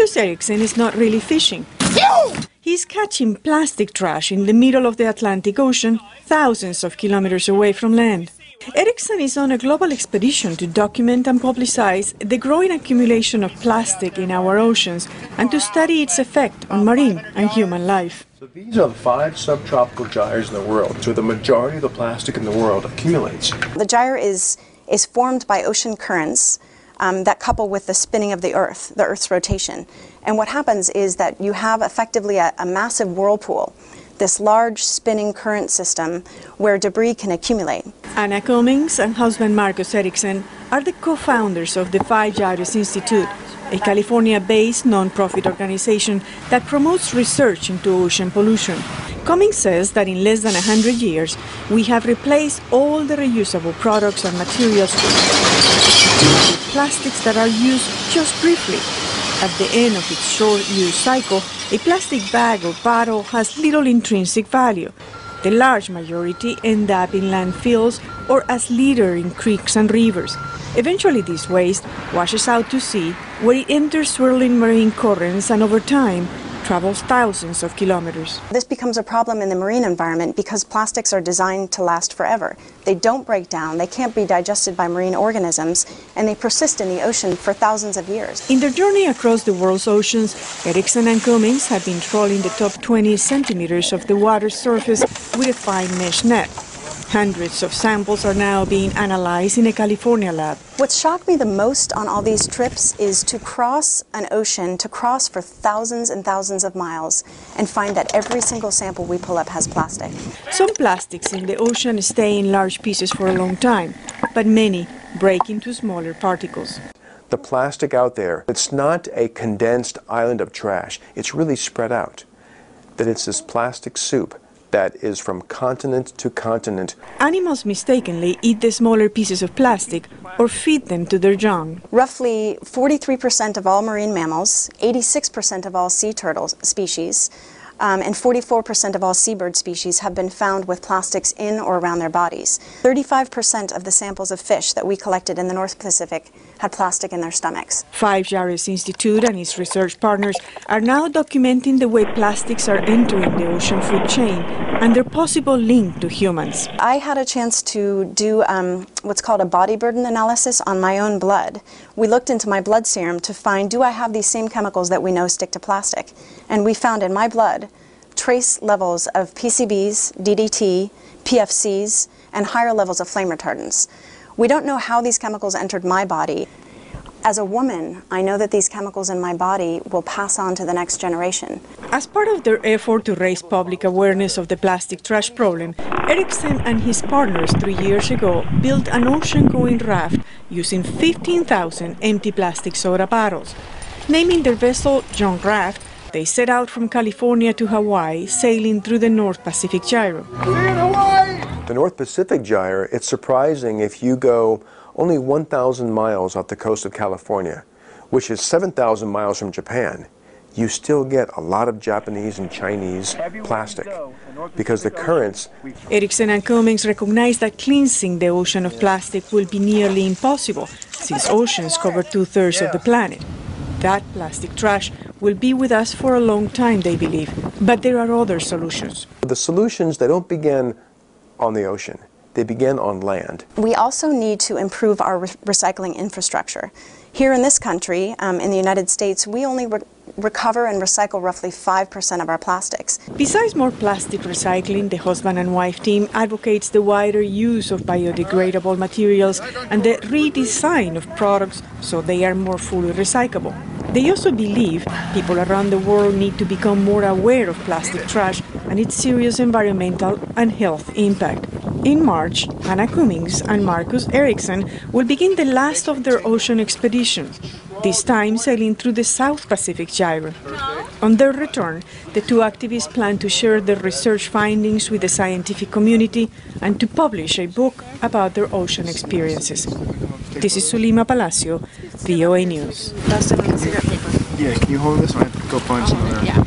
Marcus Ericsson is not really fishing. He's catching plastic trash in the middle of the Atlantic Ocean, thousands of kilometers away from land. Ericsson is on a global expedition to document and publicize the growing accumulation of plastic in our oceans and to study its effect on marine and human life. So these are the 5 subtropical gyres in the world, so the majority of the plastic in the world accumulates. The gyre is formed by ocean currents that couple with the spinning of the Earth's rotation. And what happens is that you have effectively a massive whirlpool, this large spinning current system where debris can accumulate. Anna Cummings and husband Marcus Ericsson are the co-founders of the 5 Gyres Institute, a California-based non-profit organization that promotes research into ocean pollution. Cummings says that in less than 100 years, we have replaced all the reusable products and materials with plastics that are used just briefly. At the end of its short-use cycle, a plastic bag or bottle has little intrinsic value. The large majority end up in landfills or as litter in creeks and rivers. Eventually, this waste washes out to sea, where it enters swirling marine currents and over time travels thousands of kilometers. This becomes a problem in the marine environment because plastics are designed to last forever. They don't break down, they can't be digested by marine organisms, and they persist in the ocean for thousands of years. In their journey across the world's oceans, Ericsson and Cummings have been trawling the top 20 centimeters of the water surface with a fine mesh net. Hundreds of samples are now being analyzed in a California lab. What shocked me the most on all these trips is to cross an ocean, to cross for thousands and thousands of miles and find that every single sample we pull up has plastic. Some plastics in the ocean stay in large pieces for a long time, but many break into smaller particles. The plastic out there, it's not a condensed island of trash. It's really spread out. That it's this plastic soup that is from continent to continent. Animals mistakenly eat the smaller pieces of plastic or feed them to their young. Roughly 43% of all marine mammals, 86% of all sea turtle species, and 44% of all seabird species have been found with plastics in or around their bodies. 35% of the samples of fish that we collected in the North Pacific had plastic in their stomachs. 5 Gyres Institute and its research partners are now documenting the way plastics are entering the ocean food chain and their possible link to humans. I had a chance to do what's called a body burden analysis on my own blood. We looked into my blood serum to find, do I have these same chemicals that we know stick to plastic? And we found in my blood trace levels of PCBs, DDT, PFCs, and higher levels of flame retardants. We don't know how these chemicals entered my body. As a woman, I know that these chemicals in my body will pass on to the next generation. As part of their effort to raise public awareness of the plastic trash problem, Ericsson and his partners 3 years ago built an ocean-going raft using 15,000 empty plastic soda bottles. Naming their vessel John Raft, they set out from California to Hawaii, sailing through the North Pacific Gyre. The North Pacific Gyre, it's surprising if you go only 1,000 miles off the coast of California, which is 7,000 miles from Japan, you still get a lot of Japanese and Chinese plastic because the currents. Ericsson and Cummings recognize that cleansing the ocean of plastic will be nearly impossible since oceans cover 2/3 of the planet. That plastic trash will be with us for a long time, they believe, but there are other solutions. The solutions, they don't begin on the ocean. They begin on land. We also need to improve our recycling infrastructure. Here in this country, in the United States, we only recover and recycle roughly 5% of our plastics. Besides more plastic recycling, the husband and wife team advocates the wider use of biodegradable materials and the redesign of products so they are more fully recyclable. They also believe people around the world need to become more aware of plastic trash and its serious environmental and health impact. In March, Anna Cummings and Marcus Ericsson will begin the last of their ocean expeditions, this time sailing through the South Pacific Gyre. On their return, the two activists plan to share their research findings with the scientific community and to publish a book about their ocean experiences. This is Sulima Palacio, VOA News. Yeah, can you hold this? I have to go find some of that.